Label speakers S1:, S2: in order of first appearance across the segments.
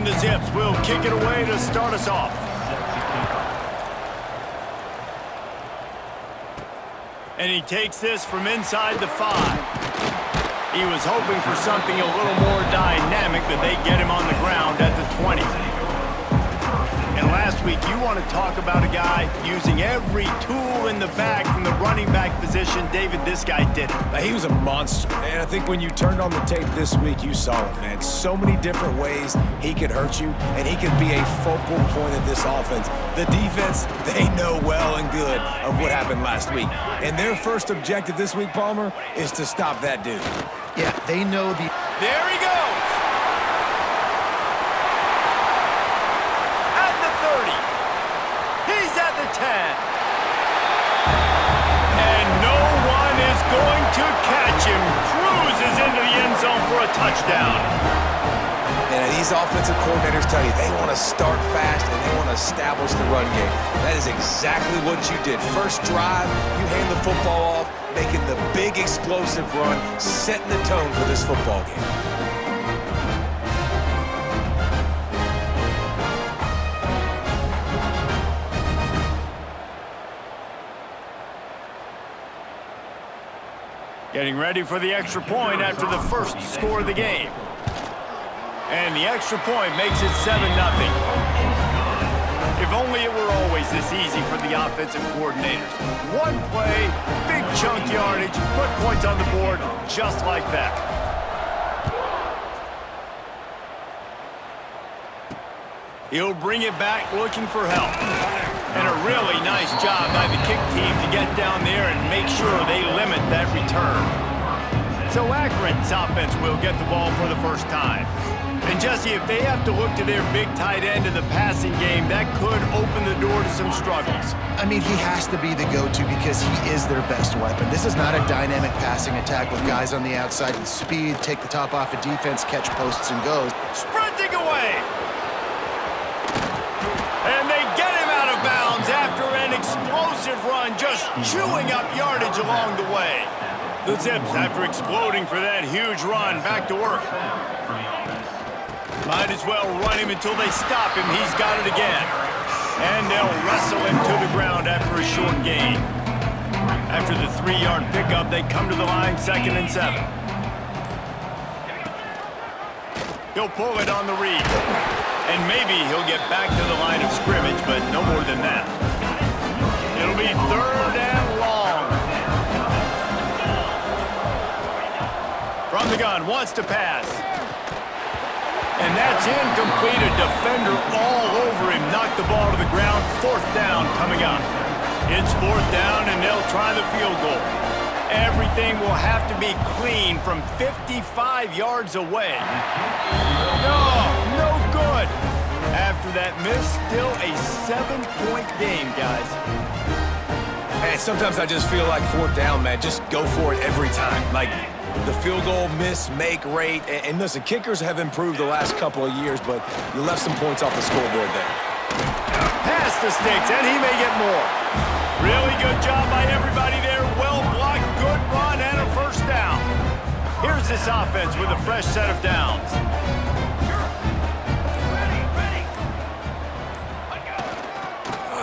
S1: And the Zips will kick it away to start us off. And he takes this from inside the 5. He was hoping for something a little more dynamic, but they get him on the ground at the 20. And last week, you want to talk about a guy using every tool in the bag from the running back position. David, this guy did it.
S2: He was a monster, and I think when you turned on the tape this week, you saw it, man. So many different ways he could hurt you, and he could be a focal point of this offense. The defense, they know well and good of what happened last week. And their first objective this week, Palmer, is to stop that dude.
S3: Yeah, they know the...
S1: There he goes! At the 30. He's at the 10. And no one is going to catch him. Cruises into the end zone for a touchdown.
S2: And these offensive coordinators tell you they want to start fast and they want to establish the run game. That is exactly what you did. First drive, you hand the football off, making the big explosive run, setting the tone for this football game.
S1: Getting ready for the extra point after the first score of the game. And the extra point makes it 7-0. If only it were always this easy for the offensive coordinators. One play, big chunk yardage, put points on the board just like that. He'll bring it back looking for help. And a really nice job by the kick team to get down there and make sure they limit that return. So Akron's offense will get the ball for the first time. And Jesse, if they have to look to their big tight end in the passing game, that could open the door to some struggles.
S3: I mean, he has to be the go-to because he is their best weapon. This is not a dynamic passing attack with guys on the outside with speed, take the top off of defense, catch posts, and goes.
S1: Sprinting away! And they get him out of bounds after an explosive run, just chewing up yardage along the way. The Zips, after exploding for that huge run, back to work. Might as well run him until they stop him. He's got it again. And they'll wrestle him to the ground after a short gain. After the 3-yard pickup, they come to the line 2nd and 7. He'll pull it on the read. And maybe he'll get back to the line of scrimmage, but no more than that. It'll be 3rd and long. From the gun, wants to pass. And that's incomplete. A defender all over him. Knocked the ball to the ground. 4th down coming up. It's 4th down, and they'll try the field goal. Everything will have to be clean from 55 yards away. No good. After that miss, still a 7-point game, guys.
S2: Man, sometimes I just feel like 4th down, man. Just go for it every time. Like, the field goal miss-make rate. And listen, kickers have improved the last couple of years, but you left some points off the scoreboard there.
S1: Pass the sticks, and he may get more. Really good job by everybody there. Well blocked, good run, and a 1st down. Here's this offense with a fresh set of downs.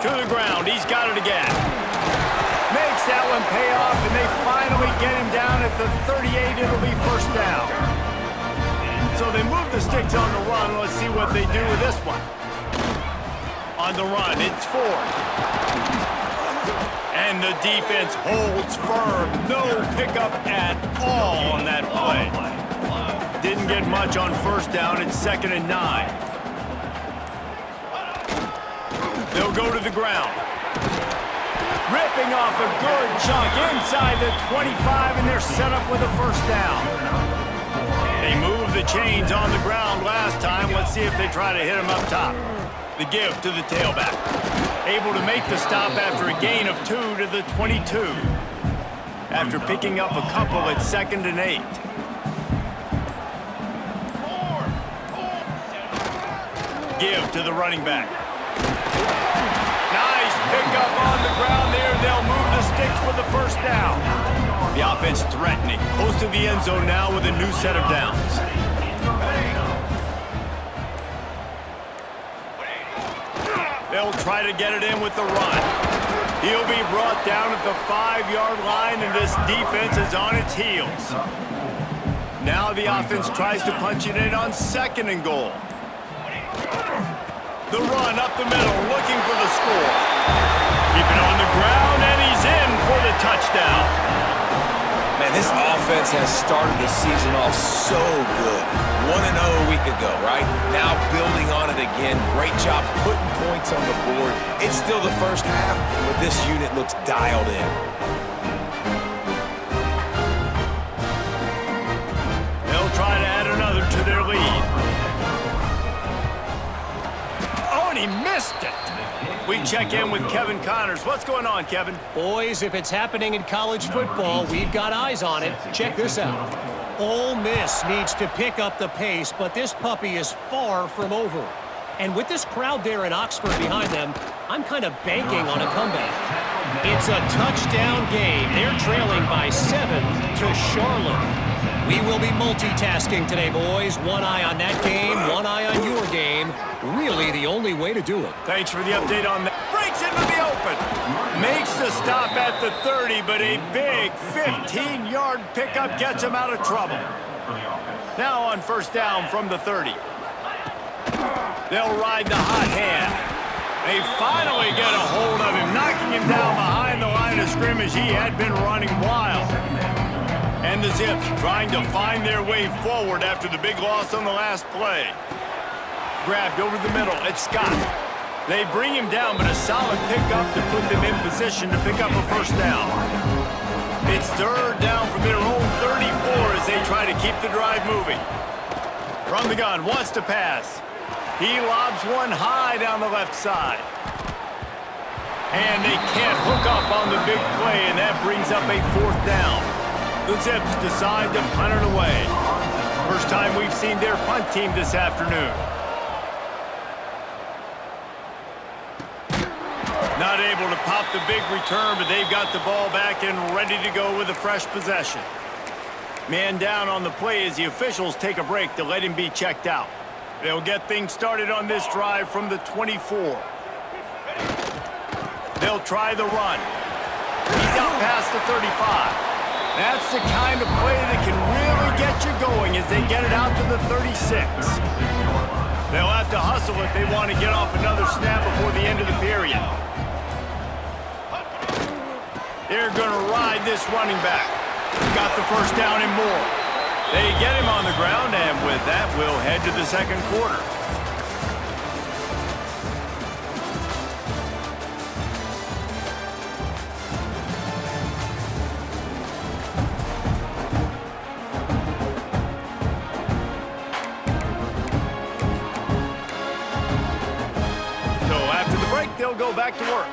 S1: To the ground, he's got it again. Makes that one pay off, and they finally get him down at the 38. It'll be 1st down. So they move the sticks on the run. Let's see what they do with this one. On the run, it's 4th. And the defense holds firm. No pickup at all on that play. Didn't get much on 1st down. It's 2nd and 9. They'll go to the ground. Ripping off a good chunk inside the 25, and they're set up with a 1st down. They moved the chains on the ground last time. Let's see if they try to hit him up top. The give to the tailback. Able to make the stop after a gain of 2 to the 22. After picking up a couple at 2nd and 8. Give to the running back. Nice pickup on the ground there. They'll move the sticks with the 1st down. The offense threatening. Close to the end zone now with a new set of downs. They'll try to get it in with the run. He'll be brought down at the 5-yard line, and this defense is on its heels. Now the offense tries to punch it in on 2nd and goal. The run up the middle, looking for the score. Keep it on the ground, and he's in for the touchdown.
S2: Man, this offense has started the season off so good. 1-0 a week ago, right? Now building on it again. Great job putting points on the board. It's still the first half, but this unit looks dialed in.
S1: They'll try to add another to their lead. Oh, and he missed it. We check in with Kevin Connors. What's going on, Kevin?
S4: Boys, if it's happening in college football, we've got eyes on it. Check this out. Ole Miss needs to pick up the pace, but this puppy is far from over. And with this crowd there in Oxford behind them, I'm kind of banking on a comeback. It's a touchdown game. They're trailing by 7 to Charlotte. We will be multitasking today, boys. One eye on that game, one eye on your game. Really the only way to do it.
S1: Thanks for the update on that. Breaks into the open. Makes the stop at the 30, but a big 15-yard pickup gets him out of trouble. Now on 1st down from the 30. They'll ride the hot hand. They finally get a hold of him, knocking him down behind the line of scrimmage. He had been running wild. And the Zips trying to find their way forward after the big loss on the last play. Grabbed over the middle, it's Scott. They bring him down, but a solid pickup to put them in position to pick up a 1st down. It's 3rd down from their own 34 as they try to keep the drive moving. From the gun, wants to pass. He lobs one high down the left side. And they can't hook up on the big play, and that brings up a 4th down. The Zips decide to punt it away. First time we've seen their punt team this afternoon. Not able to pop the big return, but they've got the ball back and ready to go with a fresh possession. Man down on the play as the officials take a break to let him be checked out. They'll get things started on this drive from the 24. They'll try the run. He's out past the 35. That's the kind of play that can really get you going as they get it out to the 36. They'll have to hustle if they want to get off another snap before the end of the period. They're going to ride this running back. Got the 1st down and more. They get him on the ground, and with that, we'll head to the 2nd quarter. They'll go back to work.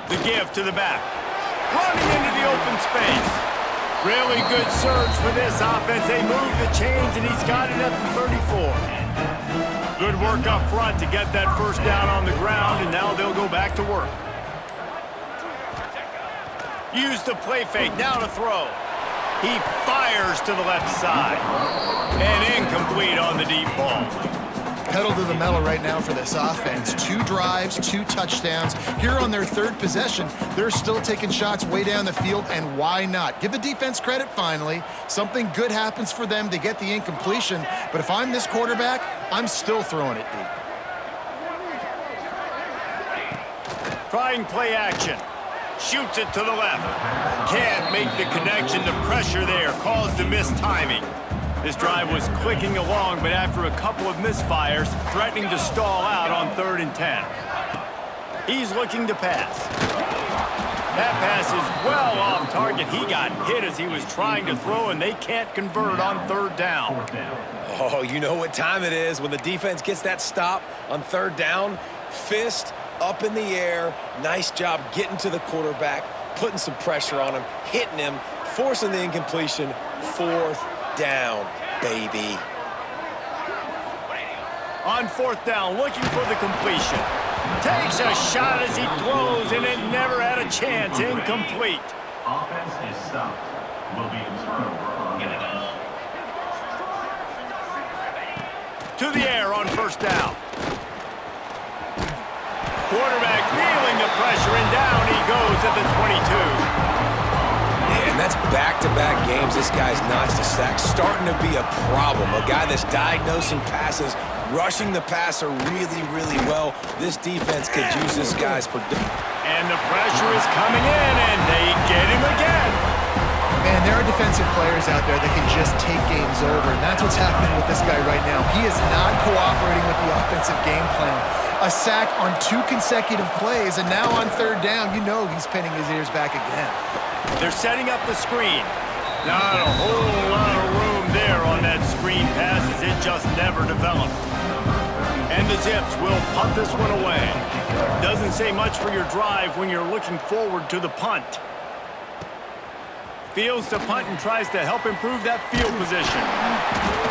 S1: The give to the back. Running into the open space. Really good surge for this offense. They move the chains, and he's got it at the 34. Good work up front to get that 1st down on the ground, and now they'll go back to work. Use the play fake, now to throw. He fires to the left side. And incomplete on the deep ball.
S3: Pedal to the metal right now for this offense. 2 drives, 2 touchdowns. Here on their 3rd possession, they're still taking shots way down the field, and why not? Give the defense credit finally. Something good happens for them to get the incompletion, but if I'm this quarterback, I'm still throwing it deep.
S1: Trying play action. Shoots it to the left. Can't make the connection. The pressure there caused the mistiming. This drive was clicking along, but after a couple of misfires, threatening to stall out on 3rd and 10. He's looking to pass. That pass is well off target. He got hit as he was trying to throw, and they can't convert on 3rd down.
S2: Oh, you know what time it is when the defense gets that stop on 3rd down. Fist up in the air. Nice job getting to the quarterback, putting some pressure on him, hitting him, forcing the incompletion. 4th down, baby.
S1: On 4th down, looking for the completion. Takes a shot as he throws, and it never had a chance. Incomplete.
S5: Offense is stopped. Will be observed.
S1: to the air on first down. Quarterback feeling the pressure, and down he goes at the 22.
S2: And that's back-to-back games this guy's notched a sack. Starting to be a problem. A guy that's diagnosing passes, rushing the passer really, really well. This defense could use this guy's production.
S1: And the pressure is coming in, and they get him again.
S3: Man, there are defensive players out there that can just take games over, and that's what's happening with this guy right now. He is not cooperating with the offensive game plan. A sack on 2 consecutive plays, and now on third down, you know he's pinning his ears back again.
S1: They're setting up the screen. Not a whole lot of room there on that screen pass, as it just never developed. And the Zips will punt this one away. Doesn't say much for your drive when you're looking forward to the punt. Fields to punt and tries to help improve that field position.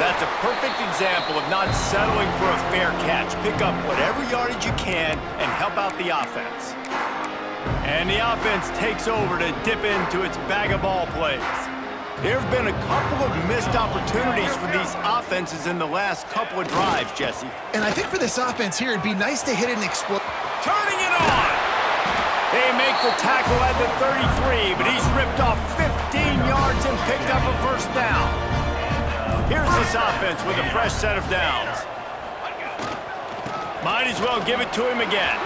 S1: That's a perfect example of not settling for a fair catch. Pick up whatever yardage you can and help out the offense. And the offense takes over to dip into its bag of ball plays. There have been a couple of missed opportunities for these offenses in the last couple of drives, Jesse.
S3: And I think for this offense here, it'd be nice to hit an explode.
S1: Turning it on! They make the tackle at the 33, but he's ripped off 15 yards and picked up a first down. Here's this offense with a fresh set of downs. Might as well give it to him again.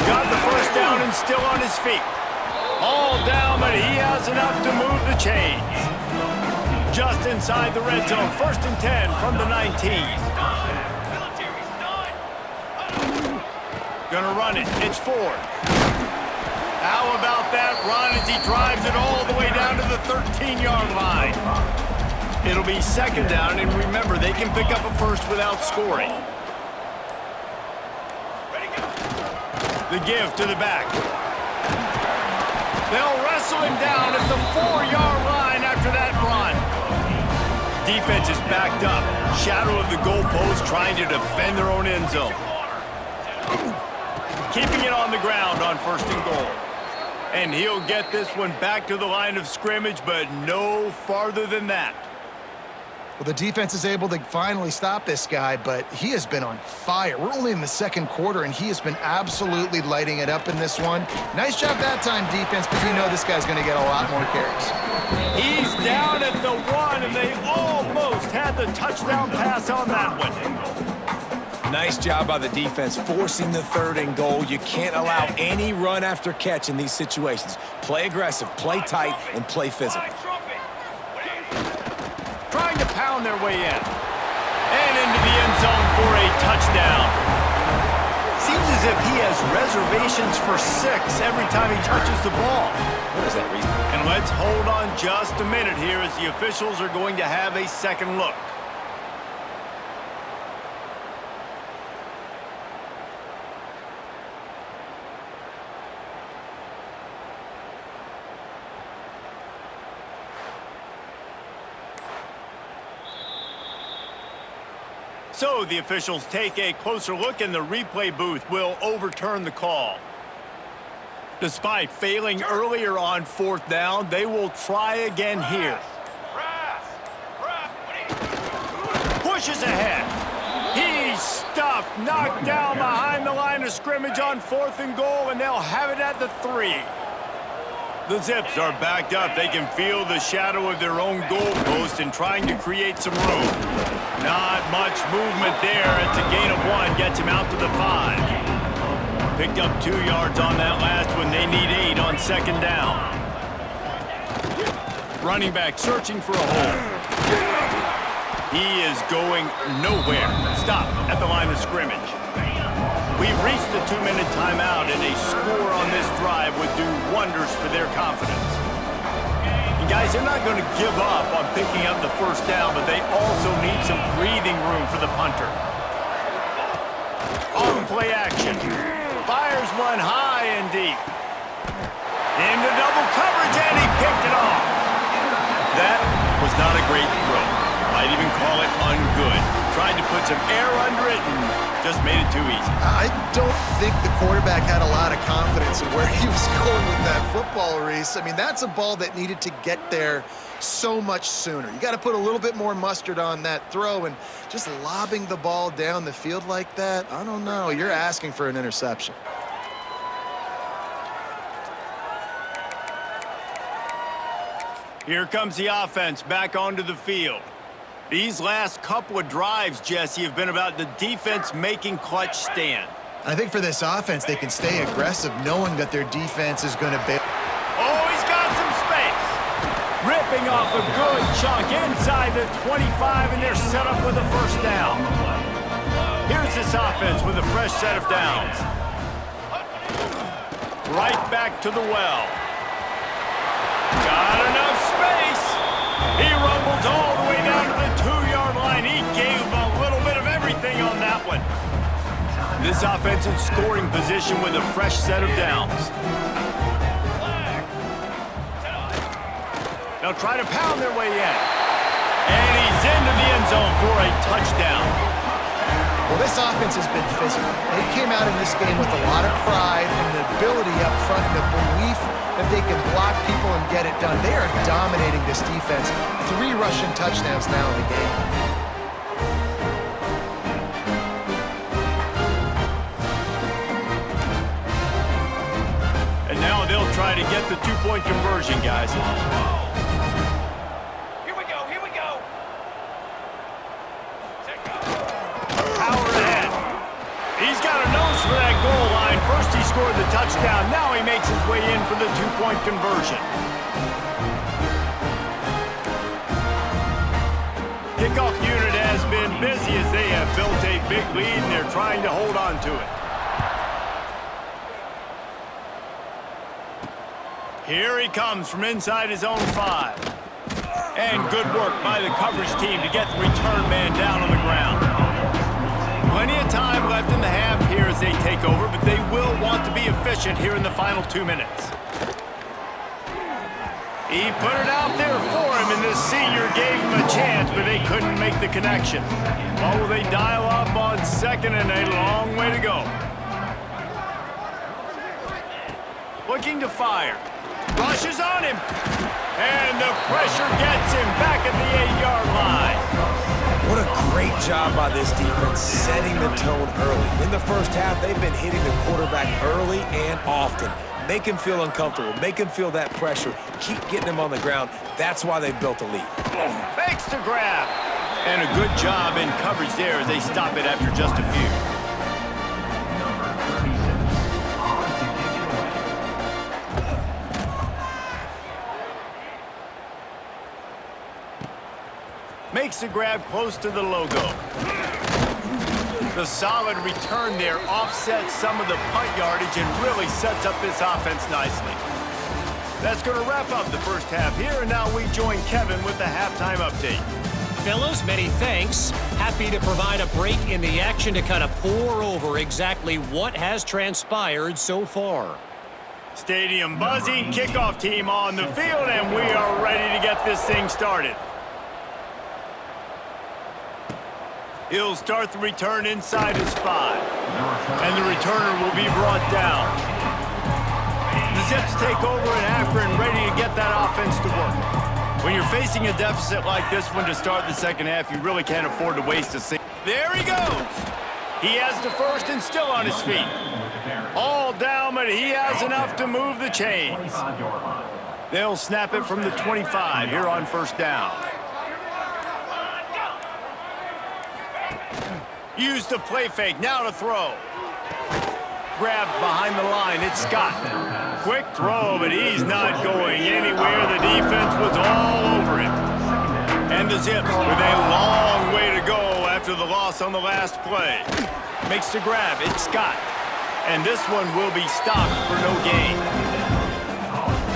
S1: Got the first down and still on his feet. All down, but he has enough to move the chains. Just inside the red zone, 1st and 10 from the 19. Gonna run it. It's Ford. How about that run as he drives it all the way down to the 13-yard line? It'll be 2nd down, and remember, they can pick up a first without scoring. The give to the back. They'll wrestle him down at the 4-yard line after that run. Defense is backed up. Shadow of the goalpost trying to defend their own end zone. Keeping it on the ground on 1st and goal. And he'll get this one back to the line of scrimmage, but no farther than that.
S3: Well, the defense is able to finally stop this guy, but he has been on fire. We're only in the 2nd quarter, and he has been absolutely lighting it up in this one. Nice job that time, defense, but you know this guy's going to get a lot more carries.
S1: He's down at the 1, and they almost had the touchdown pass on that one.
S2: Nice job by the defense forcing the 3rd and goal. You can't allow any run after catch in these situations. Play aggressive, play tight, and play physical.
S1: Trying to pound their way in. And into the end zone for a touchdown. Seems as if he has reservations for 6 every time he touches the ball.
S2: What is that reason?
S1: And let's hold on just a minute here as the officials are going to have a second look. So the officials take a closer look, and the replay booth will overturn the call. Despite failing earlier on 4th down, they will try again here. Pushes ahead. He's stuffed, knocked down behind the line of scrimmage on 4th and goal, and they'll have it at the 3. The Zips are backed up. They can feel the shadow of their own goalpost and trying to create some room. Not much movement there. It's a gain of 1. Gets him out to the 5. Picked up 2 yards on that last one. They need 8 on 2nd down. Running back searching for a hole. He is going nowhere. Stop at the line of scrimmage. We've reached the 2-minute timeout, and a score on this drive would do wonders for their confidence. And guys, they're not going to give up on picking up the 1st down, but they also need some breathing room for the punter. On play action. Fires one high and deep. Into double coverage, and he picked it off. That was not a great throw. Might even call it ungood. Tried to put some air under it and just made it too easy.
S3: I don't think the quarterback had a lot of confidence in where he was going with that football, Reese. I mean, that's a ball that needed to get there so much sooner. You got to put a little bit more mustard on that throw, and just lobbing the ball down the field like that, I don't know. You're asking for an interception.
S1: Here comes the offense back onto the field. These last couple of drives, Jesse, have been about the defense making clutch stand.
S3: I think for this offense, they can stay aggressive knowing that their defense is going to be...
S1: Oh, he's got some space. Ripping off a good chunk inside the 25, and they're set up with a first down. Here's this offense with a fresh set of downs. Right back to the well. Got enough space. He rumbles all the way down to the 2-yard line. He gave a little bit of everything on that one. This offense in scoring position with a fresh set of downs. They'll try to pound their way in. And he's into the end zone for a touchdown.
S3: Well, this offense has been physical. They came out in this game with a lot of pride and the ability up front and the belief that they can block people and get it done. They are dominating this defense. 3 rushing touchdowns now in the game.
S1: And now they'll try to get the 2-point conversion, guys.
S5: Here we go, here we go.
S1: Power ahead. He's got a nose for that goal line. First he scored the touchdown. Now he makes his way in for the 2-point conversion. Kickoff unit has been busy as they have built a big lead and they're trying to hold on to it. Here he comes from inside his own 5. And good work by the coverage team to get the return man down on the ground. Plenty of time left in the half here as they take over, but they will want to be efficient here in the final 2 minutes. He put it out there for him, and the senior gave him a chance, but they couldn't make the connection. What will they dial up on 2nd and a long way to go? Looking to fire. Rushes on him. And the pressure gets him back at the 8-yard line.
S2: What a great job by this defense setting the tone early. In the first half, they've been hitting the quarterback early and often. Make him feel uncomfortable. Make him feel that pressure. Keep getting him on the ground. That's why they've built a lead.
S1: Fakes to grab. And a good job in coverage there as they stop it after just a few. Makes the grab close to the logo. The solid return there offsets some of the punt yardage and really sets up this offense nicely. That's going to wrap up the first half here, and now we join Kevin with the halftime update.
S4: Fellas, many thanks. Happy to provide a break in the action to kind of pour over exactly what has transpired so far.
S1: Stadium buzzing, kickoff team on the field, and we are ready to get this thing started. He'll start the return inside his 5. And the returner will be brought down. The Zips take over in Akron, ready to get that offense to work. When you're facing a deficit like this one to start the second half, you really can't afford to waste a single. There he goes. He has the first and still on his feet. All down, but he has enough to move the chains. They'll snap it from the 25 here on first down. Use the play fake, now to throw. Grabbed behind the line, it's Scott. Quick throw, but he's not going anywhere. The defense was all over him. And the Zips with a long way to go after the loss on the last play. Makes the grab, it's Scott. And this one will be stopped for no gain.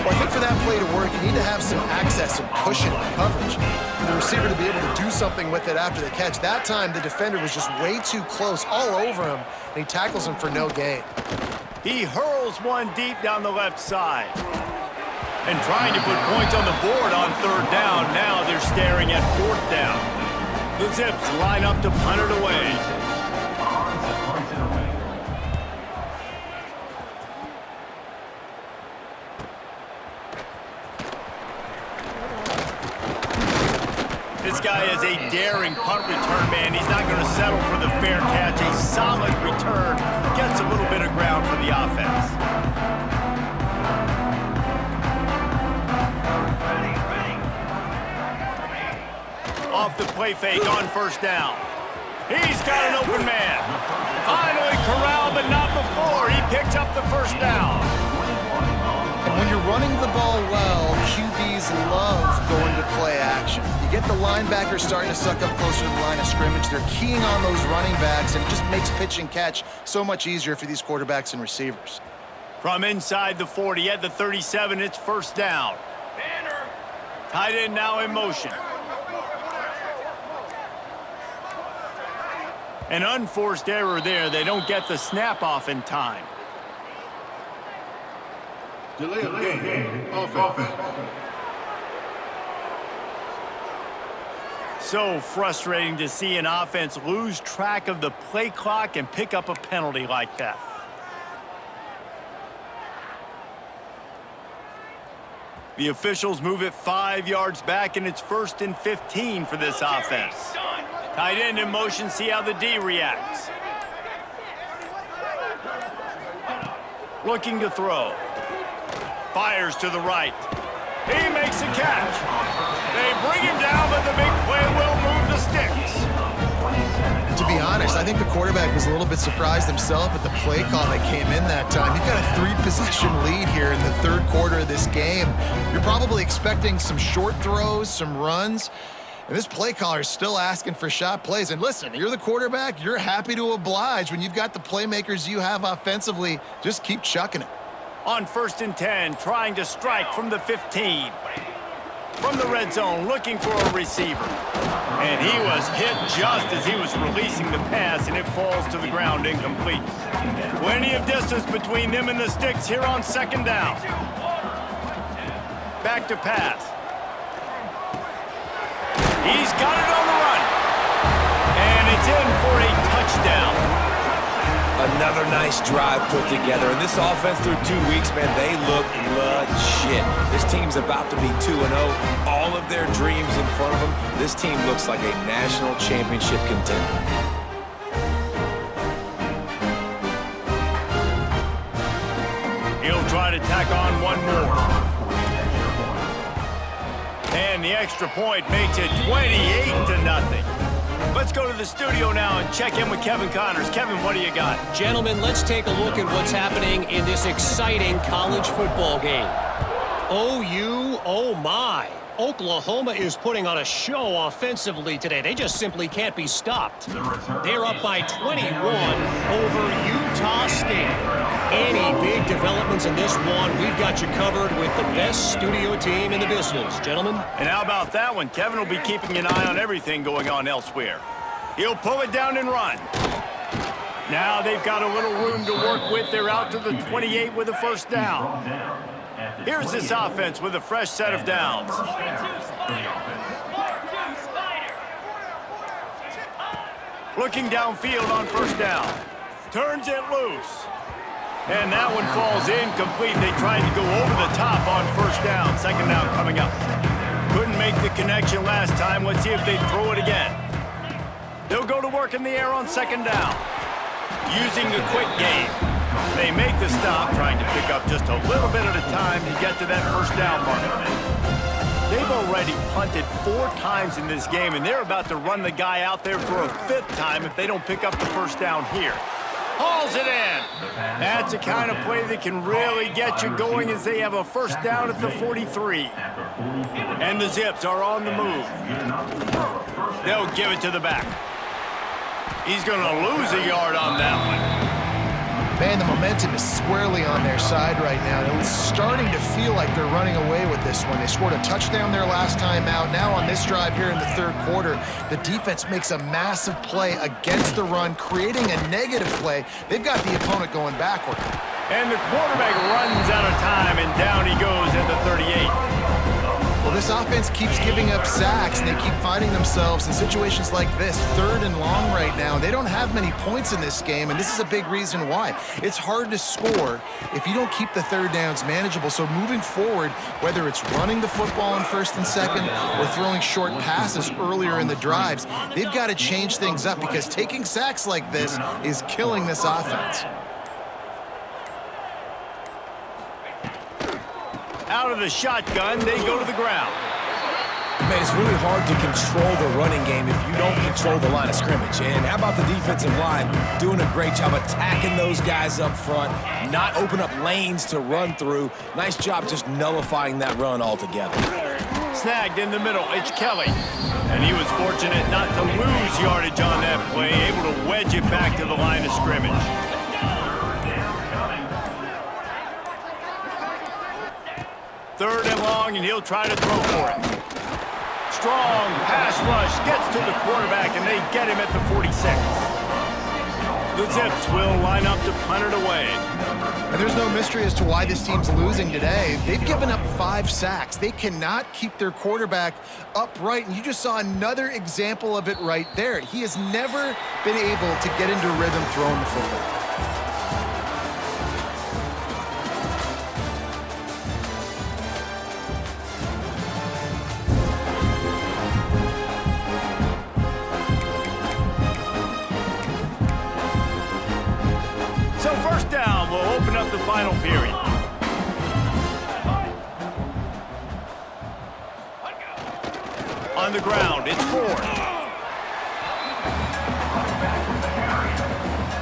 S3: Well, I think for that play to work, you need to have some access and cushion in coverage. For the receiver to be able to do something with it after the catch. That time, the defender was just way too close, all over him, and he tackles him for no gain.
S1: He hurls one deep down the left side. And trying to put points on the board on 3rd down. Now they're staring at 4th down. The Zips line up to punt it away. This guy is a daring punt return man. He's not going to settle for the fair catch. A solid return. Gets a little bit of ground for the offense. Off the play fake on first down. He's got an open man. Finally corralled, but not before. He picks up the first down.
S3: And when you're running the ball well, QBs love going to play action. You get the linebackers starting to suck up closer to the line of scrimmage. They're keying on those running backs, and it just makes pitch and catch so much easier for these quarterbacks and receivers.
S1: From inside the 40 at the 37, it's first down. Tight end now in motion. An unforced error there. They don't get the snap off in time.
S5: Delay of game. Offense.
S1: So frustrating to see an offense lose track of the play clock and pick up a penalty like that. The officials move it 5 yards back, and it's 1st and 15 for this offense. Tight end in motion, see how the D reacts. Looking to throw. Fires to the right. He makes a catch. They bring him down, but the big play will move the sticks.
S3: To be honest, I think the quarterback was a little bit surprised himself at the play call that came in that time. You've got a 3-possession lead here in the third quarter of this game. You're probably expecting some short throws, some runs. And this play caller is still asking for shot plays. And listen, you're the quarterback. You're happy to oblige. When you've got the playmakers you have offensively, just keep chucking it.
S1: On 1st and 10, trying to strike from the 15. From the red zone, looking for a receiver. And he was hit just as he was releasing the pass, and it falls to the ground incomplete. Plenty of distance between them and the sticks here on 2nd down. Back to pass. He's got it on the run. And it's in for a touchdown.
S2: Another nice drive put together. And this offense through 2 weeks, man, they look legit. This team's about to be 2-0. All of their dreams in front of them. This team looks like a national championship contender.
S1: He'll try to tack on one more. And the extra point makes it 28-0. Let's go to the studio now and check in with Kevin Connors. Kevin, what do you got?
S4: Gentlemen, let's take a look at what's happening in this exciting college football game. OU, oh my. Oklahoma is putting on a show offensively today. They just simply can't be stopped. They're up by 21 over Utah State. Any big developments in this one, we've got you covered with the best studio team in the business, gentlemen.
S1: And how about that one? Kevin will be keeping an eye on everything going on elsewhere. He'll pull it down and run. Now they've got a little room to work with. They're out to the 28 with a first down. Here's this offense with a fresh set of downs. Looking downfield on first down. Turns it loose. And that one falls incomplete. They tried to go over the top on first down. 2nd down coming up. Couldn't make the connection last time. Let's see if they throw it again. They'll go to work in the air on 2nd down. Using the quick game. They make the stop, trying to pick up just a little bit at a time to get to that first down marker. They've already punted 4 times in this game, and they're about to run the guy out there for a 5th time if they don't pick up the first down here. Hauls it in. That's the kind of play that can really get you going as they have a first down at the 43. And the Zips are on the move. They'll give it to the back. He's going to lose a yard on that one.
S3: Man, the momentum is squarely on their side right now. It's starting to feel like they're running away with this one. They scored a touchdown their last time out. Now on this drive here in the 3rd quarter, the defense makes a massive play against the run, creating a negative play. They've got the opponent going backward.
S1: And the quarterback runs out of time, and down he goes at the 38.
S3: Well, this offense keeps giving up sacks, and they keep finding themselves in situations like this, 3rd and long right now. They don't have many points in this game, and this is a big reason why. It's hard to score if you don't keep the 3rd downs manageable. So moving forward, whether it's running the football on 1st and 2nd or throwing short passes earlier in the drives, they've got to change things up because taking sacks like this is killing this offense.
S1: Out of the shotgun, they go to the ground.
S2: Man, it's really hard to control the running game if you don't control the line of scrimmage. And how about the defensive line doing a great job attacking those guys up front, not open up lanes to run through. Nice job just nullifying that run altogether.
S1: Snagged in the middle, it's Kelly. And he was fortunate not to lose yardage on that play, able to wedge it back to the line of scrimmage. 3rd and long, and he'll try to throw for it. Strong pass rush gets to the quarterback, and they get him at the 46. The Zips will line up to punt it away.
S3: And there's no mystery as to why this team's losing today. They've given up 5 sacks. They cannot keep their quarterback upright, and you just saw another example of it right there. He has never been able to get into rhythm throwing the football.
S1: So 1st down will open up the final period. On the ground, it's Ford.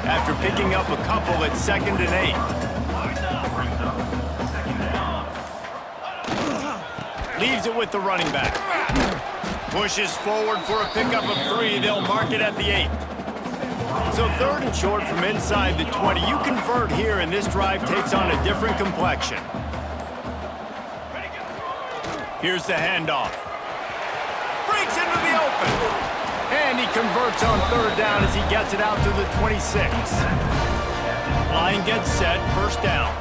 S1: After picking up a couple at 2nd and 8. Leaves it with the running back. Pushes forward for a pickup of 3. They'll mark it at the 8. So 3rd and short from inside the 20. You convert here, and this drive takes on a different complexion. Here's the handoff. Breaks into the open. And he converts on 3rd down as he gets it out to the 26. Line gets set, 1st down.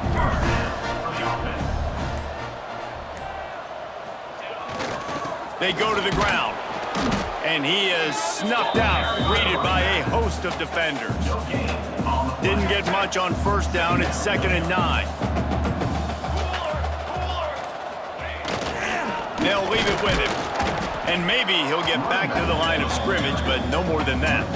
S1: They go to the ground. And he is snuffed out, greeted by a host of defenders. Didn't get much on 1st down. It's 2nd and 9. They'll leave it with him. And maybe he'll get back to the line of scrimmage, but no more than that.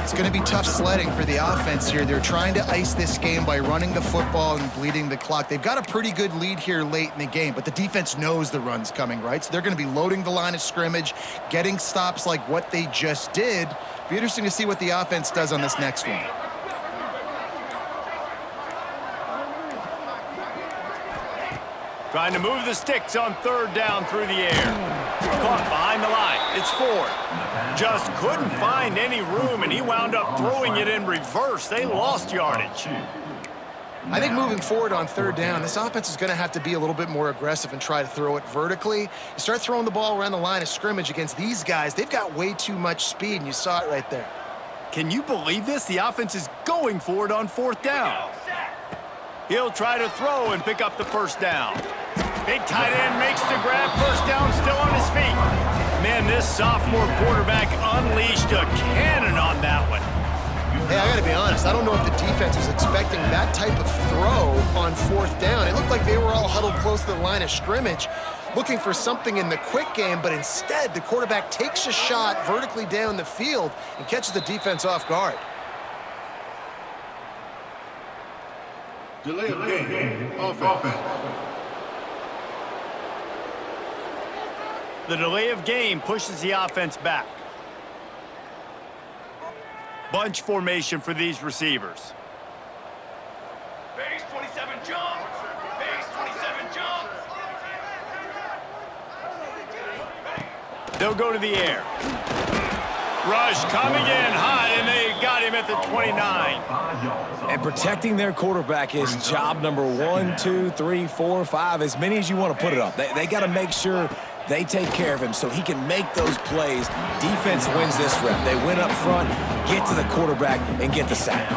S3: It's going to be tough sledding for the offense here. They're trying to ice this game by running the football and bleeding the clock. They've got a pretty good lead here late in the game, but the defense knows the run's coming, right? So they're going to be loading the line of scrimmage, getting stops like what they just did. Be interesting to see what the offense does on this next one.
S1: Trying to move the sticks on 3rd down through the air. Caught behind the line. It's Ford. Just couldn't find any room, and he wound up throwing it in reverse. They lost yardage.
S3: I think moving forward on 3rd down, this offense is going to have to be a little bit more aggressive and try to throw it vertically. You start throwing the ball around the line of scrimmage against these guys, they've got way too much speed, and you saw it right there.
S1: Can you believe this? The offense is going for it on 4th down. He'll try to throw and pick up the 1st down. Big tight end makes the grab. 1st down, still on his feet. Man, this sophomore quarterback unleashed a cannon on that one.
S3: Hey, I got to be honest. I don't know if the defense was expecting that type of throw on 4th down. It looked like they were all huddled close to the line of scrimmage, looking for something in the quick game, but instead the quarterback takes a shot vertically down the field and catches the defense off guard.
S5: Delay of game. Offense.
S1: The delay of game pushes the offense back. Bunch formation for these receivers.
S6: Base 27 jump. Base 27 jump.
S1: They'll go to the air. Rush coming in hot, and they got him at the 29.
S2: And protecting their quarterback is job number 1, 2, 3, 4, 5, as many as you want to put it up. They got to make sure they take care of him so he can make those plays. Defense wins this rep. They win up front, get to the quarterback, and get the sack.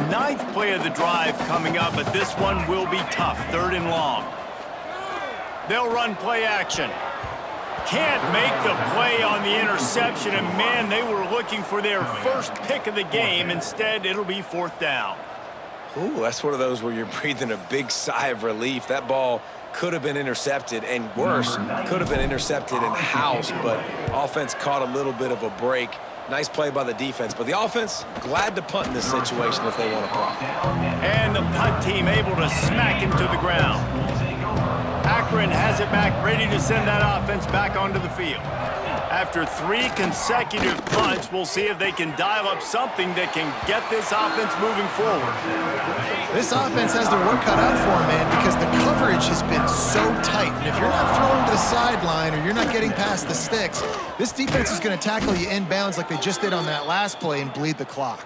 S1: 9th play of the drive coming up, but this one will be tough. 3rd and long. They'll run play action. Can't make the play on the interception, and man, they were looking for their first pick of the game. Instead, it'll be 4th down.
S2: Ooh, that's one of those where you're breathing a big sigh of relief. That ball could have been intercepted, and worse, could have been intercepted and housed, but offense caught a little bit of a break. Nice play by the defense, but the offense glad to punt in this situation if they want to punt.
S1: And the punt team able to smack him to the ground. Akron has it back, ready to send that offense back onto the field. After 3 consecutive punts, we'll see if they can dial up something that can get this offense moving forward.
S3: This offense has their work cut out for them, man, because the coverage has been so tight. And if you're not throwing to the sideline or you're not getting past the sticks, this defense is going to tackle you inbounds like they just did on that last play and bleed the clock.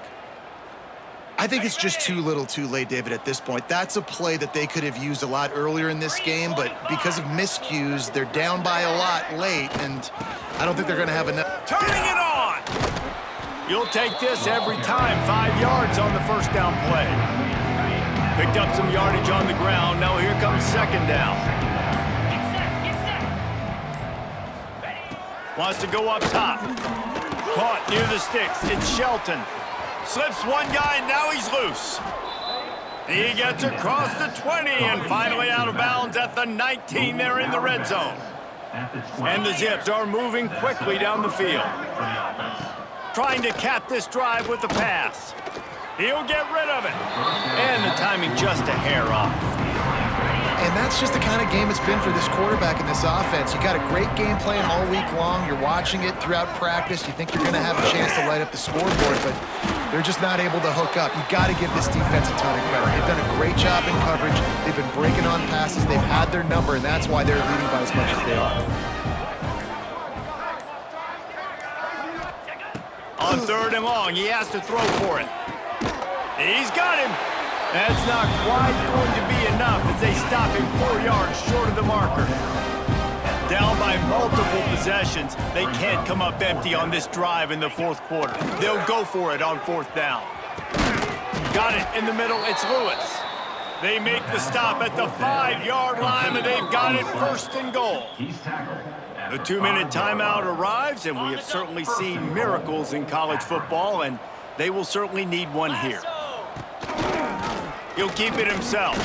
S3: I think it's just too little too late, David, at this point. That's a play that they could have used a lot earlier in this game, but because of miscues, they're down by a lot late, and I don't think they're going to have enough.
S1: Turning it on! You'll take this every time. 5 yards on the first down play. Picked up some yardage on the ground. Now here comes 2nd down. Wants to go up top. Caught near the sticks. It's Shelton. Slips one guy, now he's loose. He gets across the 20 and finally out of bounds at the 19. They're in the red zone. And the Zips are moving quickly down the field. Trying to cap this drive with the pass. He'll get rid of it. And the timing just a hair off.
S3: And that's just the kind of game it's been for this quarterback in this offense. You got a great game plan all week long. You're watching it throughout practice. You think you're going to have a chance to light up the scoreboard, but they're just not able to hook up. You got to give this defense a ton of credit. They've done a great job in coverage. They've been breaking on passes. They've had their number, and that's why they're leading by as much as they are.
S1: On 3rd and long, he has to throw for it. He's got him. That's not quite going to be enough as they stop him 4 yards short of the marker. Down by multiple possessions, they can't come up empty on this drive in the 4th quarter. They'll go for it on 4th down. Got it in the middle, it's Lewis. They make the stop at the 5-yard line, and they've got it 1st and goal. The 2-minute timeout arrives, and we have certainly seen miracles in college football, and they will certainly need one here. He'll keep it himself.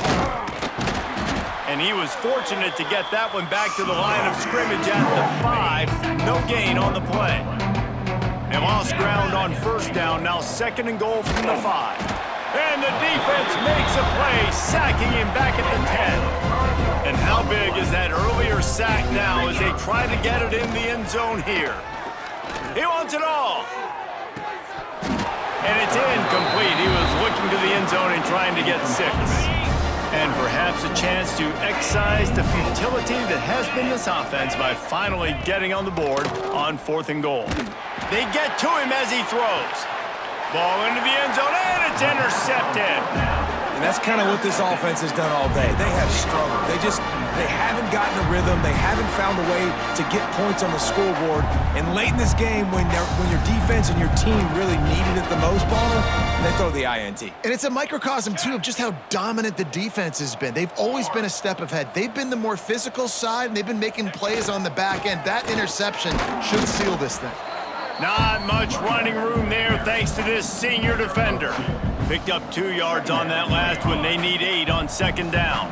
S1: And he was fortunate to get that one back to the line of scrimmage at the 5. No gain on the play. They lost ground on 1st down, now 2nd and goal from the 5. And the defense makes a play, sacking him back at the 10. And how big is that earlier sack now as they try to get it in the end zone here? He wants it all. And it's incomplete. He was looking to the end zone and trying to get 6. And perhaps a chance to excise the futility that has been this offense by finally getting on the board on 4th and goal. They get to him as he throws. Ball into the end zone, and it's intercepted.
S2: And that's kind of what this offense has done all day. They have struggled. They haven't gotten a rhythm. They haven't found a way to get points on the scoreboard. And late in this game, when your defense and your team really needed it the most, Paul, they throw the INT.
S3: And it's a microcosm, too, of just how dominant the defense has been. They've always been a step ahead. They've been the more physical side, and they've been making plays on the back end. That interception should seal this thing.
S1: Not much running room there thanks to this senior defender. Picked up 2 yards on that last one. They need 8 on 2nd down.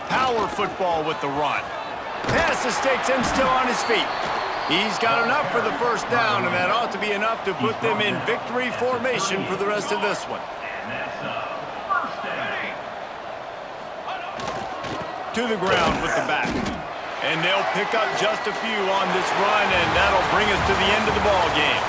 S1: Power football with the run. Past the sticks and still on his feet. He's got enough for the 1st down, and that ought to be enough to put them in victory formation for the rest of this one. To the ground with the back. And they'll pick up just a few on this run, and that'll bring us to the end of the ball game.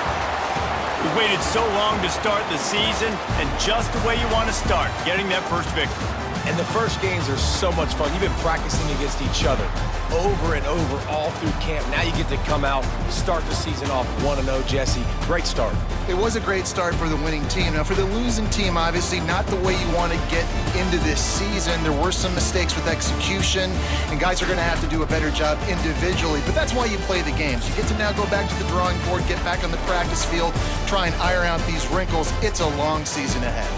S1: We waited so long to start the season, and just the way you want to start, getting that first victory.
S2: And the first games are so much fun. You've been practicing against each other over and over all through camp. Now you get to come out, start the season off 1-0, Jesse. Great start.
S3: It was a great start for the winning team. Now, for the losing team, obviously not the way you want to get into this season. There were some mistakes with execution, and guys are going to have to do a better job individually. But that's why you play the games. You get to now go back to the drawing board, get back on the practice field, try and iron out these wrinkles. It's a long season ahead.